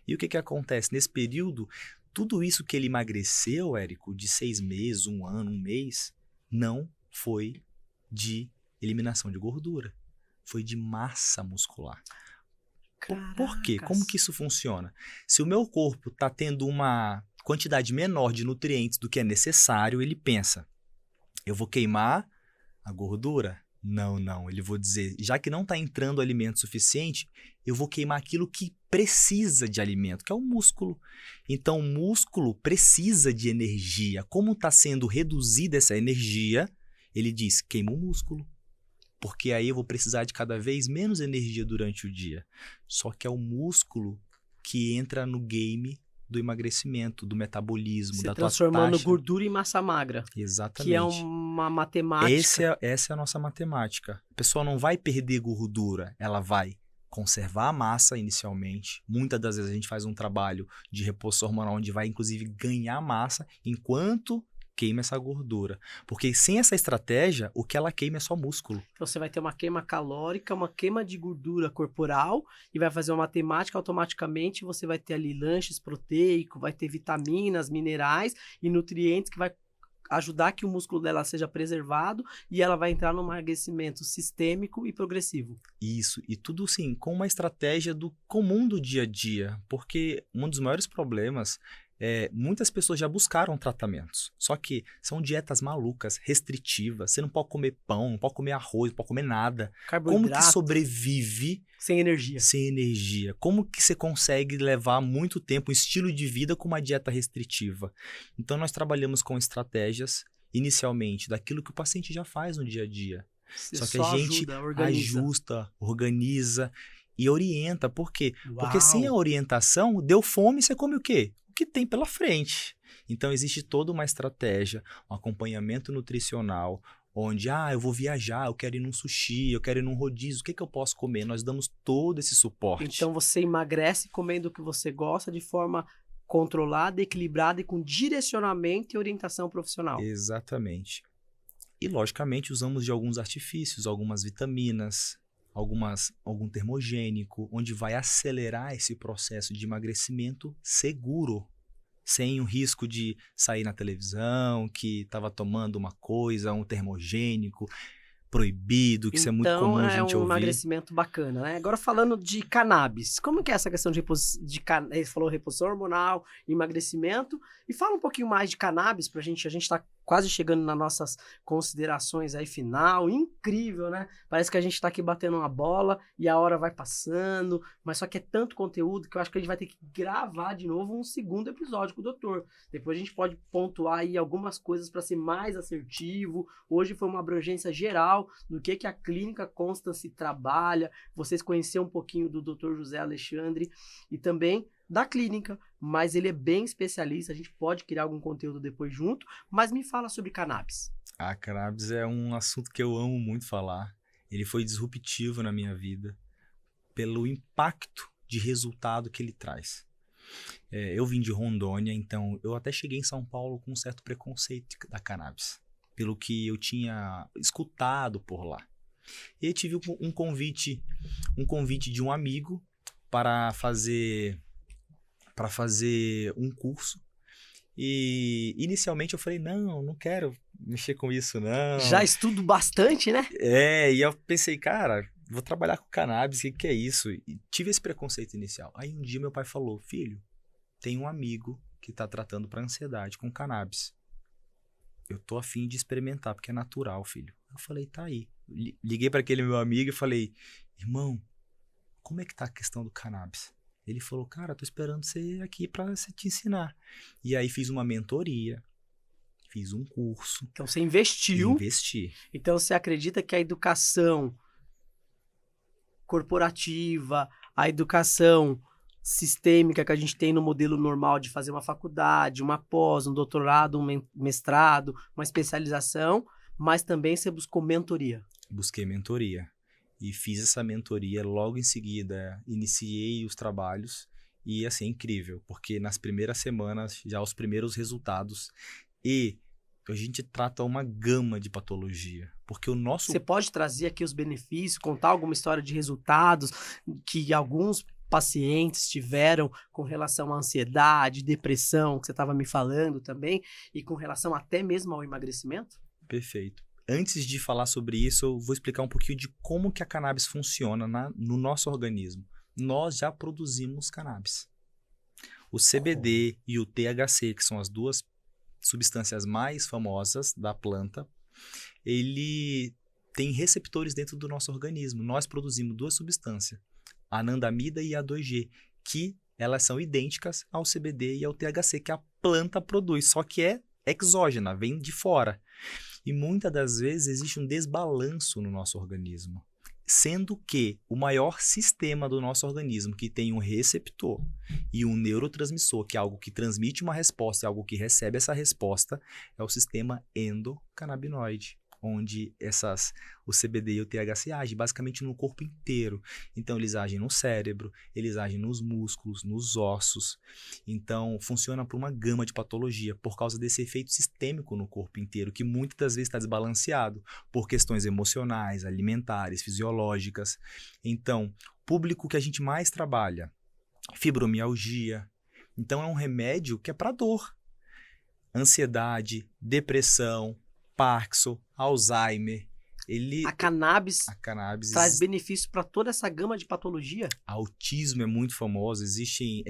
E o que acontece? Nesse período, Tudo isso que ele emagreceu, Érico, de 6 meses, 1 ano, 1 mês, não foi de eliminação de gordura. Foi de massa muscular. Por quê? Como que isso funciona? Se o meu corpo está tendo uma quantidade menor de nutrientes do que é necessário, ele pensa, eu vou queimar a gordura? Não. Ele vou dizer, já que não está entrando alimento suficiente, eu vou queimar aquilo que precisa de alimento, que é o músculo. Então, o músculo precisa de energia. Como está sendo reduzida essa energia, ele diz, queima o músculo. Porque aí eu vou precisar de cada vez menos energia durante o dia. Só que é o músculo que entra no game do emagrecimento, do metabolismo, da tua taxa. Transformando gordura em massa magra. Exatamente. Que é uma matemática. Essa é a nossa matemática. A pessoa não vai perder gordura, ela vai conservar a massa inicialmente. Muitas das vezes a gente faz um trabalho de reposição hormonal onde vai, inclusive, ganhar massa enquanto queima essa gordura. Porque sem essa estratégia, o que ela queima é só músculo. Você vai ter uma queima calórica, uma queima de gordura corporal e vai fazer uma matemática, automaticamente você vai ter ali lanches proteicos, vai ter vitaminas, minerais e nutrientes que vai ajudar que o músculo dela seja preservado e ela vai entrar no emagrecimento sistêmico e progressivo. Isso, e tudo assim, com uma estratégia do comum do dia a dia, porque um dos maiores problemas muitas pessoas já buscaram tratamentos, só que são dietas malucas, restritivas, você não pode comer pão, não pode comer arroz, não pode comer nada. Como que sobrevive sem energia? Sem energia. Como que você consegue levar muito tempo um estilo de vida com uma dieta restritiva? Então nós trabalhamos com estratégias, inicialmente, daquilo que o paciente já faz no dia a dia. Só que a gente ajusta, organiza e orienta. Por quê? Uau. Porque sem a orientação, deu fome, você come o quê? Que tem pela frente. Então, existe toda uma estratégia, um acompanhamento nutricional, onde, eu vou viajar, eu quero ir num sushi, eu quero ir num rodízio, o que eu posso comer? Nós damos todo esse suporte. Então, você emagrece comendo o que você gosta de forma controlada, equilibrada e com direcionamento e orientação profissional. Exatamente. E, logicamente, usamos de alguns artifícios, algumas vitaminas, algum termogênico, onde vai acelerar esse processo de emagrecimento seguro, sem o risco de sair na televisão, que estava tomando uma coisa, um termogênico proibido, que isso é muito comum a gente ouvir. Então, é um emagrecimento bacana, né? Agora, falando de cannabis, como que é essa questão ele falou reposição hormonal, emagrecimento, e fala um pouquinho mais de cannabis pra gente, a gente tá quase chegando nas nossas considerações aí final, incrível, né? Parece que a gente tá aqui batendo uma bola e a hora vai passando, mas só que é tanto conteúdo que eu acho que a gente vai ter que gravar de novo um segundo episódio com o doutor. Depois a gente pode pontuar aí algumas coisas para ser mais assertivo. Hoje foi uma abrangência geral do que a Clínica Constance trabalha, vocês conheceram um pouquinho do Dr. José Alexandre e também da clínica, mas ele é bem especialista, a gente pode criar algum conteúdo depois junto, mas me fala sobre cannabis. Cannabis é um assunto que eu amo muito falar, ele foi disruptivo na minha vida, pelo impacto de resultado que ele traz. Eu vim de Rondônia, então eu até cheguei em São Paulo com um certo preconceito da cannabis, pelo que eu tinha escutado por lá. E tive um convite de um amigo para fazer um curso. E inicialmente eu falei, não quero mexer com isso, não. Já estudo bastante, né? E eu pensei, cara, vou trabalhar com cannabis, o que é isso? E tive esse preconceito inicial. Aí um dia meu pai falou, filho, tem um amigo que está tratando para ansiedade com cannabis. Eu tô a fim de experimentar, porque é natural, filho. Eu falei, tá aí. Liguei para aquele meu amigo e falei, irmão, como é que tá a questão do cannabis? Ele falou, cara, tô esperando você aqui para te ensinar. E aí fiz uma mentoria, fiz um curso. Então você investiu. Investi. Então você acredita que a educação corporativa, a educação sistêmica que a gente tem no modelo normal de fazer uma faculdade, uma pós, um doutorado, um mestrado, uma especialização, mas também você buscou mentoria. Busquei mentoria. E fiz essa mentoria, logo em seguida iniciei os trabalhos e assim, é incrível, porque nas primeiras semanas já os primeiros resultados e a gente trata uma gama de patologia, porque o nosso... Você pode trazer aqui os benefícios, contar alguma história de resultados que alguns pacientes tiveram com relação à ansiedade, depressão, que você estava me falando também, e com relação até mesmo ao emagrecimento? Perfeito. Antes de falar sobre isso, eu vou explicar um pouquinho de como que a cannabis funciona no nosso organismo. Nós já produzimos cannabis. O CBD e o THC, que são as duas substâncias mais famosas da planta, ele tem receptores dentro do nosso organismo. Nós produzimos duas substâncias, a anandamida e a 2G, que elas são idênticas ao CBD e ao THC, que a planta produz, só que é exógena, vem de fora. E muitas das vezes existe um desbalanço no nosso organismo, sendo que o maior sistema do nosso organismo, que tem um receptor e um neurotransmissor, que é algo que transmite uma resposta e algo que recebe essa resposta, é o sistema endocannabinoide, onde o CBD e o THC agem basicamente no corpo inteiro. Então, eles agem no cérebro, eles agem nos músculos, nos ossos. Então, funciona por uma gama de patologia, por causa desse efeito sistêmico no corpo inteiro, que muitas das vezes está desbalanceado por questões emocionais, alimentares, fisiológicas. Então, público que a gente mais trabalha, fibromialgia. Então, é um remédio que é para dor. Ansiedade, depressão, Parkinson, Alzheimer, A cannabis traz existe. benefício para toda essa gama de patologia? Autismo é muito famoso, existe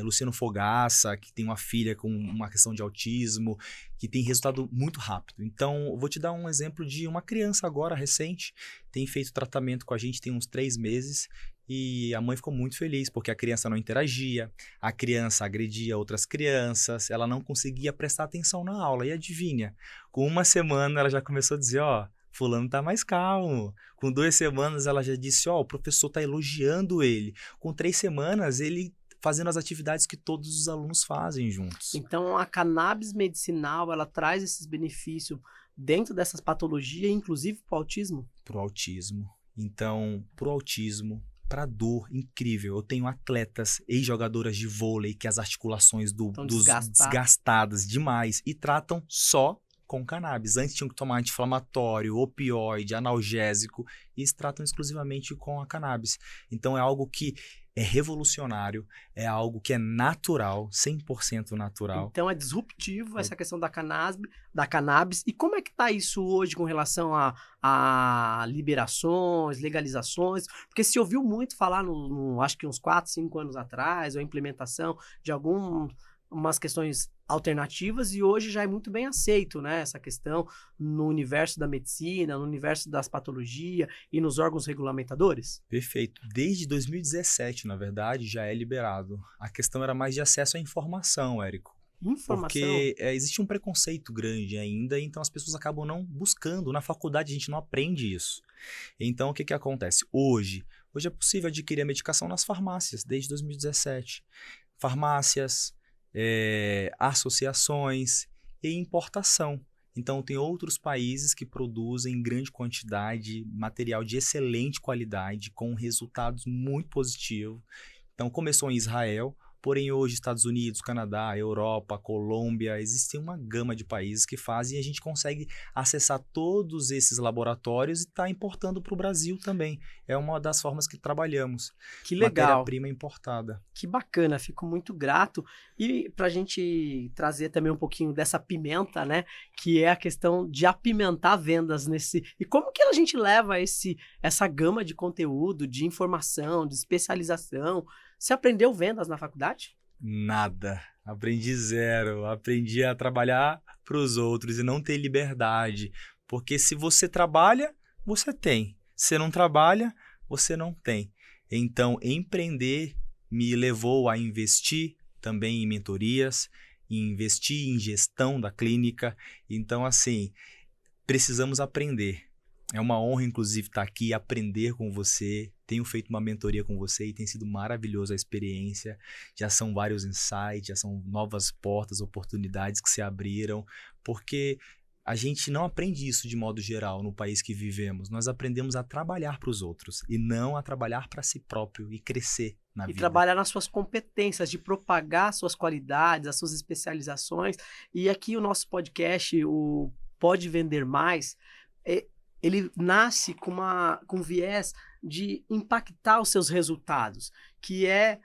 Luciano Fogaça, que tem uma filha com uma questão de autismo, que tem resultado muito rápido. Então, eu vou te dar um exemplo de uma criança agora, recente, tem feito tratamento com a gente, tem uns 3 meses, e a mãe ficou muito feliz, porque a criança não interagia, a criança agredia outras crianças, ela não conseguia prestar atenção na aula. E adivinha, com 1 semana ela já começou a dizer, fulano tá mais calmo. Com 2 semanas ela já disse, o professor tá elogiando ele. Com 3 semanas ele fazendo as atividades que todos os alunos fazem juntos. Então, a cannabis medicinal, ela traz esses benefícios dentro dessas patologias, inclusive para o autismo? Pro autismo. Então, pro autismo, para dor, incrível. Eu tenho atletas, ex-jogadoras de vôlei, que as articulações desgastadas demais e tratam só com cannabis. Antes tinham que tomar anti-inflamatório, opioide, analgésico, e eles tratam exclusivamente com a cannabis. Então é algo que é revolucionário, é algo que é natural, 100% natural. Então é disruptivo essa questão da cannabis. E como é que tá isso hoje com relação a liberações, legalizações? Porque se ouviu muito falar, acho que uns 4, 5 anos atrás, a implementação de umas questões alternativas, e hoje já é muito bem aceito, né, essa questão no universo da medicina, no universo das patologias e nos órgãos regulamentadores? Perfeito. Desde 2017, na verdade, já é liberado. A questão era mais de acesso à informação, Érico. Porque existe um preconceito grande ainda, então as pessoas acabam não buscando. Na faculdade a gente não aprende isso. Então o que acontece? Hoje é possível adquirir a medicação nas farmácias, desde 2017. Farmácias, associações e importação. Então, tem outros países que produzem em grande quantidade material de excelente qualidade, com resultados muito positivos. Então, começou em Israel, porém hoje Estados Unidos, Canadá, Europa, Colômbia, existe uma gama de países que fazem, e a gente consegue acessar todos esses laboratórios e está importando para o Brasil também. É uma das formas que trabalhamos. Que legal. Matéria-prima importada. Que bacana, fico muito grato. E para a gente trazer também um pouquinho dessa pimenta, né? Que é a questão de apimentar vendas nesse... E como que a gente leva essa gama de conteúdo, de informação, de especialização? Você aprendeu vendas na faculdade? Nada. Aprendi zero. Aprendi a trabalhar para os outros e não ter liberdade. Porque se você trabalha, você tem. Se não trabalha, você não tem. Então, empreender me levou a investir também em mentorias, investir em gestão da clínica. Então, assim, precisamos aprender. É uma honra, inclusive, estar aqui e aprender com você. Tenho feito uma mentoria com você e tem sido maravilhosa a experiência. Já são vários insights, já são novas portas, oportunidades que se abriram, porque a gente não aprende isso de modo geral no país que vivemos. Nós aprendemos a trabalhar para os outros e não a trabalhar para si próprio e crescer na vida. E trabalhar nas suas competências, de propagar suas qualidades, as suas especializações. E aqui o nosso podcast, o Pode Vender Mais, ele nasce com viés de impactar os seus resultados, que é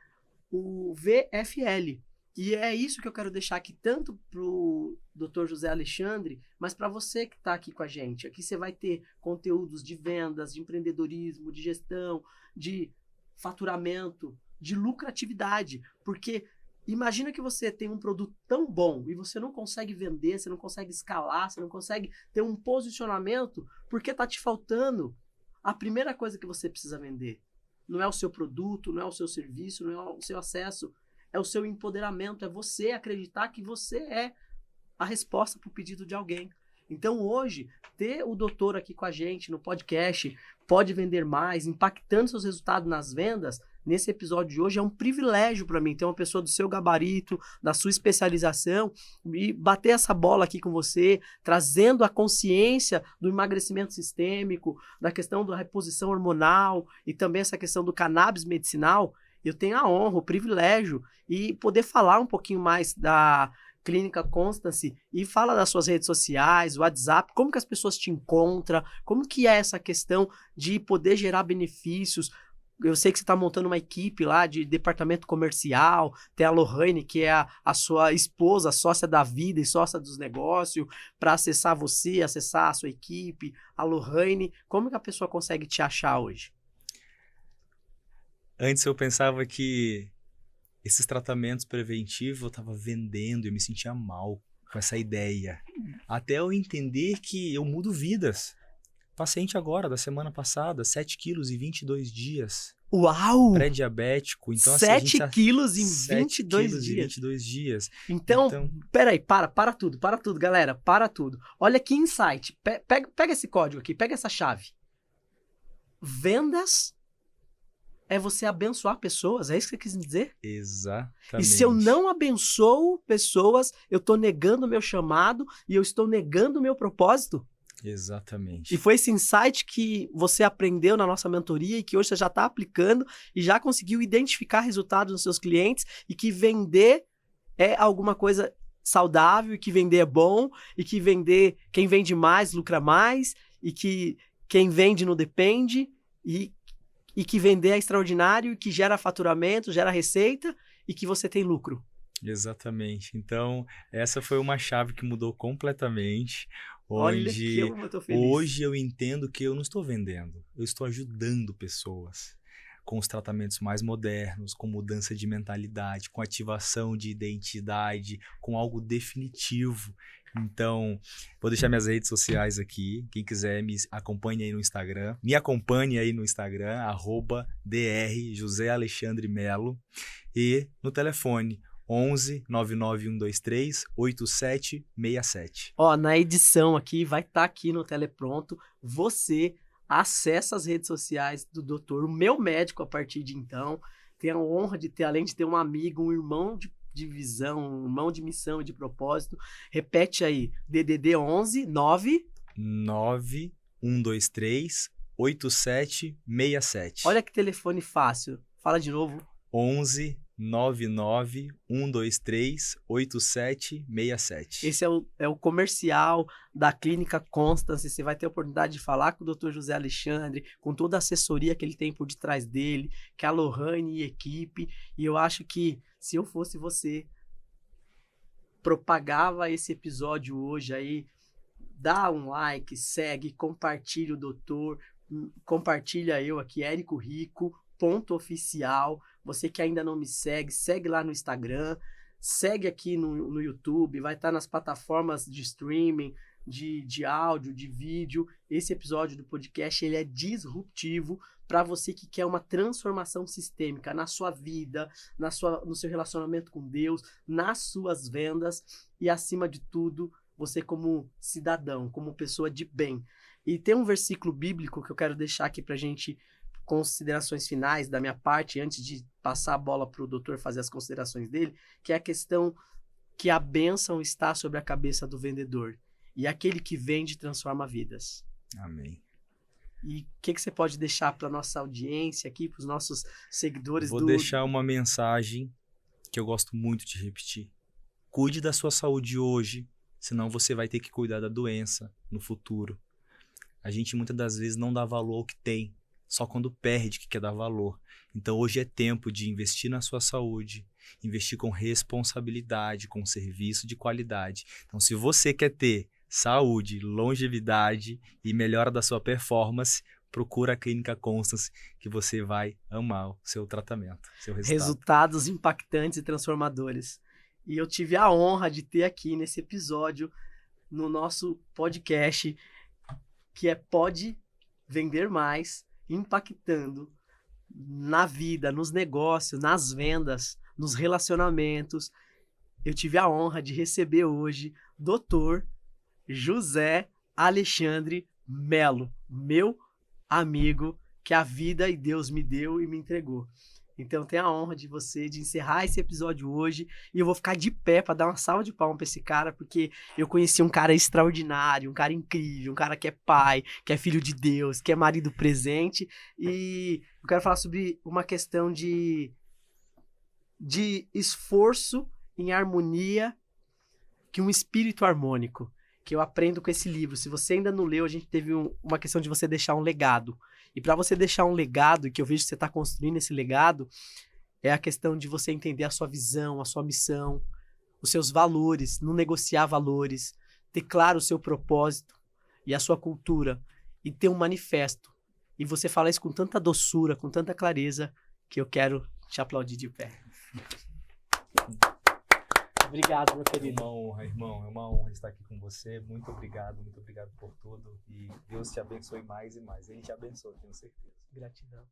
o VFL. E é isso que eu quero deixar aqui, tanto para o Dr. José Alexandre, mas para você que está aqui com a gente. Aqui você vai ter conteúdos de vendas, de empreendedorismo, de gestão, de faturamento, de lucratividade. Porque imagina que você tem um produto tão bom e você não consegue vender, você não consegue escalar, você não consegue ter um posicionamento, porque está te faltando a primeira coisa que você precisa vender. Não é o seu produto, não é o seu serviço, não é o seu acesso, é o seu empoderamento, é você acreditar que você é a resposta para o pedido de alguém. Então hoje, ter o doutor aqui com a gente no podcast, Pode Vender Mais, impactando seus resultados nas vendas, nesse episódio de hoje é um privilégio para mim ter uma pessoa do seu gabarito, da sua especialização e bater essa bola aqui com você, trazendo a consciência do emagrecimento sistêmico, da questão da reposição hormonal e também essa questão do cannabis medicinal. Eu tenho a honra, o privilégio e poder falar um pouquinho mais da Clínica Constance e fala das suas redes sociais, WhatsApp, como que as pessoas te encontram, como que é essa questão de poder gerar benefícios. Eu sei que você está montando uma equipe lá de departamento comercial, tem a Lohane, que é a sua esposa, sócia da vida e sócia dos negócios, para acessar você, acessar a sua equipe, a Lohane. Como que a pessoa consegue te achar hoje? Antes eu pensava que esses tratamentos preventivos eu estava vendendo, eu me sentia mal com essa ideia. Até eu entender que eu mudo vidas. Paciente agora, da semana passada, 7 quilos em 22 dias. Uau! Pré-diabético. Então, 7 quilos em 7 22 quilos dias. em 22 dias. Então, peraí, para tudo, galera, para tudo. Olha que insight. Pega esse código aqui, pega essa chave. Vendas é você abençoar pessoas, é isso que você quis dizer? Exatamente. E se eu não abençoo pessoas, eu estou negando o meu chamado e eu estou negando o meu propósito? Exatamente. E foi esse insight que você aprendeu na nossa mentoria e que hoje você já está aplicando e já conseguiu identificar resultados nos seus clientes e que vender é alguma coisa saudável e que vender é bom e que vender, quem vende mais lucra mais e que quem vende não depende e que vender é extraordinário, que gera faturamento, gera receita e que você tem lucro. Exatamente. Então, essa foi uma chave que mudou completamente, Olha onde que eu tô feliz. hoje eu entendo que eu não estou vendendo, eu estou ajudando pessoas com os tratamentos mais modernos, com mudança de mentalidade, com ativação de identidade, com algo definitivo. Então, vou deixar minhas redes sociais aqui. Quem quiser, me acompanhe aí no Instagram. Me acompanhe aí no Instagram, @dr José Alexandre Melo. E no telefone, 11 99123 8767. Ó, na edição aqui, vai estar aqui no telepronto. Você acessa as redes sociais do doutor, o meu médico a partir de então. Tenho a honra de ter, além de ter um amigo, um irmão de visão, um irmão de missão e de propósito. Repete aí, DDD 11 9123 8767. Olha que telefone fácil. Fala de novo. 11 99123 8767. Esse é o comercial da Clínica Constance. Você vai ter a oportunidade de falar com o Dr. José Alexandre, com toda a assessoria que ele tem por detrás dele, que é a Lohane e equipe. E eu acho que, se eu fosse você, propagava esse episódio hoje aí, dá um like, segue, compartilha o doutor, compartilha eu aqui, Érico Rico, .oficial. Você que ainda não me segue, segue lá no Instagram, segue aqui no YouTube, vai estar nas plataformas de streaming, de áudio, de vídeo. Esse episódio do podcast ele é disruptivo para você que quer uma transformação sistêmica na sua vida, no seu relacionamento com Deus, nas suas vendas e, acima de tudo, você como cidadão, como pessoa de bem. E tem um versículo bíblico que eu quero deixar aqui para a gente, considerações finais da minha parte, antes de passar a bola para o doutor fazer as considerações dele, que é a questão que a bênção está sobre a cabeça do vendedor. E aquele que vende transforma vidas. Amém. E o que você pode deixar para a nossa audiência aqui, para os nossos seguidores? Vou deixar uma mensagem que eu gosto muito de repetir. Cuide da sua saúde hoje, senão você vai ter que cuidar da doença no futuro. A gente muitas das vezes não dá valor ao que tem, só quando perde que quer dar valor. Então hoje é tempo de investir na sua saúde, investir com responsabilidade, com serviço de qualidade. Então se você quer ter saúde, longevidade e melhora da sua performance, procura a Clínica Constance, que você vai amar o seu tratamento, seu resultado. Resultados impactantes e transformadores. E eu tive a honra de ter aqui nesse episódio, no nosso podcast, que é Pode Vender Mais, impactando na vida, nos negócios, nas vendas, nos relacionamentos. Eu tive a honra de receber hoje Dr. José Alexandre Melo, meu amigo que a vida e Deus me deu e me entregou. Então, eu tenho a honra de encerrar esse episódio hoje, e eu vou ficar de pé para dar uma salva de palmas para esse cara, porque eu conheci um cara extraordinário, um cara incrível, um cara que é pai, que é filho de Deus, que é marido presente, e eu quero falar sobre uma questão de esforço em harmonia, que um espírito harmônico, que eu aprendo com esse livro. Se você ainda não leu, a gente teve uma questão de você deixar um legado. E para você deixar um legado, e que eu vejo que você está construindo esse legado, é a questão de você entender a sua visão, a sua missão, os seus valores, não negociar valores, ter claro o seu propósito e a sua cultura, e ter um manifesto. E você fala isso com tanta doçura, com tanta clareza, que eu quero te aplaudir de pé. Obrigado, meu querido. É uma honra, irmão. É uma honra estar aqui com você. Muito obrigado por tudo. E Deus te abençoe mais e mais. Ele te abençoe, tenho certeza. Gratidão.